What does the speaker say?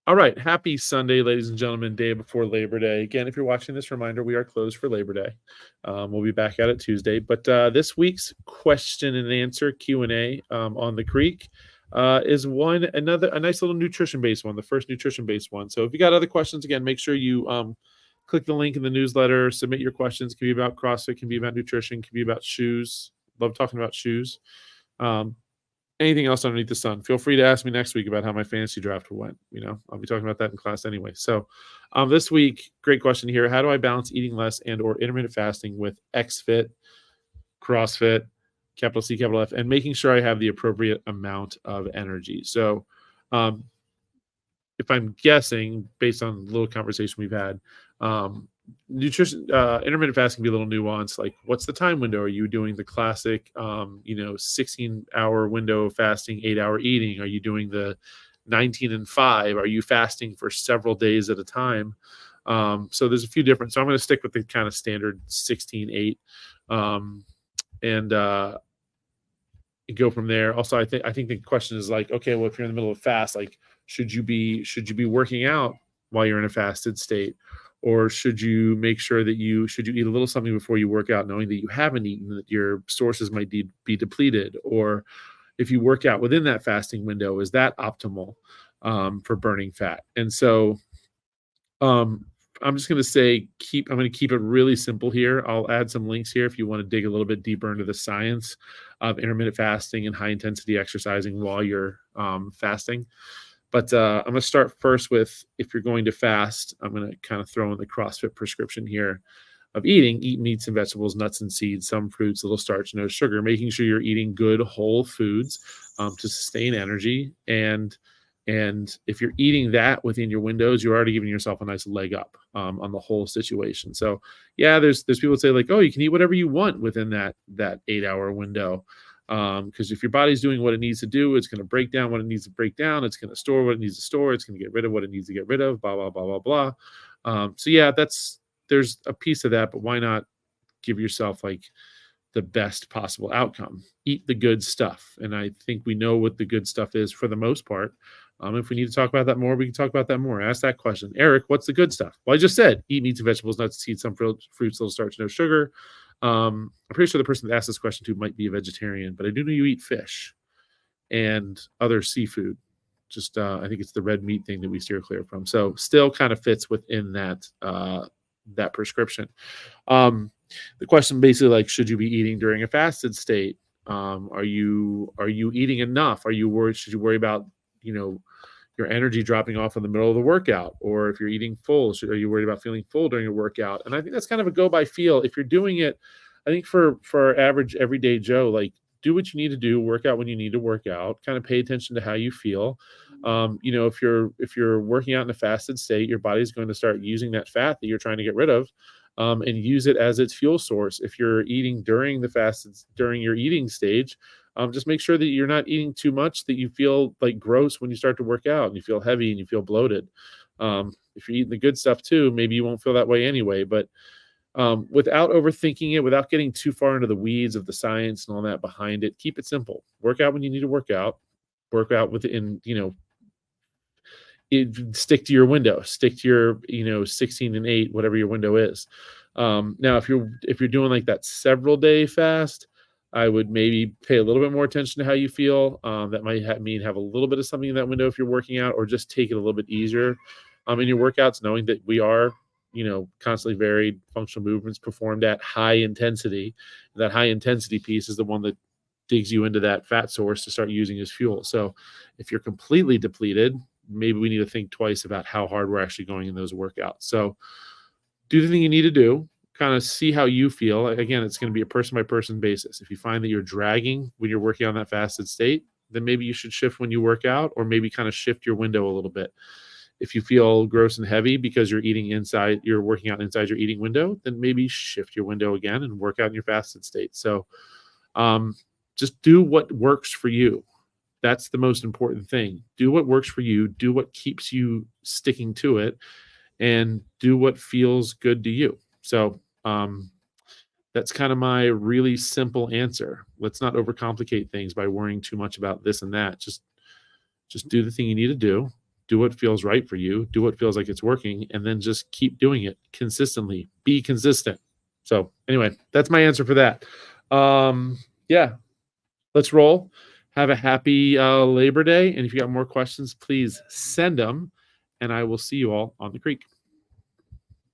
All right. Happy Sunday, ladies and gentlemen, day before Labor Day. Again, if you're watching this, reminder, we are closed for Labor Day. We'll be back at it Tuesday. But this week's question and answer Q&A on the Creek is a nice little nutrition-based one, the first nutrition-based one. So if you got other questions, again, make sure you click the link in the newsletter, submit your questions. It can be about CrossFit, can be about nutrition, can be about shoes. Love talking about shoes. Anything else underneath the sun, feel free to ask me next week about how my fantasy draft went. I'll be talking about that in class anyway. So this week, great question here. How do I balance eating less and or intermittent fasting with XFit, CrossFit, capital C, capital F, and making sure I have the appropriate amount of energy? So if I'm guessing, based on the little conversation we've had, nutrition, intermittent fasting can be a little nuanced. Like, what's the time window? Are you doing the classic, 16-hour window of fasting, 8-hour eating? Are you doing the 19 and 5? Are you fasting for several days at a time? So there's a few different. So I'm going to stick with the kind of standard 16-8, and go from there. Also, I think the question is like, okay, well, if you're in the middle of a fast, like, should you be working out while you're in a fasted state? Or should you make sure that you eat a little something before you work out, knowing that you haven't eaten, that your sources might be depleted? Or if you work out within that fasting window, is that optimal for burning fat? And so I'm just going to say I'm going to keep it really simple here. I'll add some links here if you want to dig a little bit deeper into the science of intermittent fasting and high intensity exercising while you're fasting. But I'm going to start first with, if you're going to fast, I'm going to kind of throw in the CrossFit prescription here of eat meats and vegetables, nuts and seeds, some fruits, little starch, no sugar, making sure you're eating good whole foods to sustain energy. And if you're eating that within your windows, you're already giving yourself a nice leg up on the whole situation. So yeah, there's people that say like, oh, you can eat whatever you want within that 8-hour window. Because if your body's doing what it needs to do, it's going to break down what it needs to break down. It's going to store what it needs to store. It's going to get rid of what it needs to get rid of, blah, blah, blah, blah, blah. So yeah, there's a piece of that, but why not give yourself like the best possible outcome? Eat the good stuff. And I think we know what the good stuff is for the most part. If we need to talk about that more, we can talk about that more. Ask that question. Eric, what's the good stuff? Well, I just said, eat meats and vegetables, nuts, seeds, some fruits, little starch, no sugar. I'm pretty sure the person that asked this question too might be a vegetarian, but I do know you eat fish and other seafood. Just I think it's the red meat thing that we steer clear from. So still kind of fits within that prescription. The question basically like, should you be eating during a fasted state? Are you eating enough? Are you worried? Should you worry about your energy dropping off in the middle of the workout? Or if you're eating full, are you worried about feeling full during your workout? And I think that's kind of a go by feel. If you're doing it, I think for average everyday Joe, like, do what you need to do, work out when you need to work out, kind of pay attention to how you feel. If you're working out in a fasted state, your body's going to start using that fat that you're trying to get rid of, and use it as its fuel source. If you're eating during your eating stage, just make sure that you're not eating too much that you feel like gross when you start to work out and you feel heavy and you feel bloated. If you're eating the good stuff too, maybe you won't feel that way anyway. But without overthinking it, without getting too far into the weeds of the science and all that behind it, keep it simple. Work out when you need to work out within, stick to your window, stick to your, 16 and 8, whatever your window is. Now, if you're doing like that several day fast, I would maybe pay a little bit more attention to how you feel. That might mean have a little bit of something in that window if you're working out, or just take it a little bit easier in your workouts, knowing that we are, constantly varied functional movements performed at high intensity. That high intensity piece is the one that digs you into that fat source to start using as fuel. So if you're completely depleted, maybe we need to think twice about how hard we're actually going in those workouts. So do the thing you need to do, kind of see how you feel. Again, it's going to be a person by person basis. If you find that you're dragging when you're working on that fasted state, then maybe you should shift when you work out, or maybe kind of shift your window a little bit. If you feel gross and heavy because you're working out inside your eating window, then maybe shift your window again and work out in your fasted state. So just do what works for you. That's the most important thing. Do what works for you. Do what keeps you sticking to it, and do what feels good to you. So that's kind of my really simple answer. Let's not overcomplicate things by worrying too much about this and that. Just do the thing you need to do. do what feels right for you, do what feels like it's working, and then just keep doing it consistently. Be consistent. So anyway, that's my answer for that. Yeah, let's roll. Have a happy Labor Day. And if you got more questions, please send them. And I will see you all on the creek.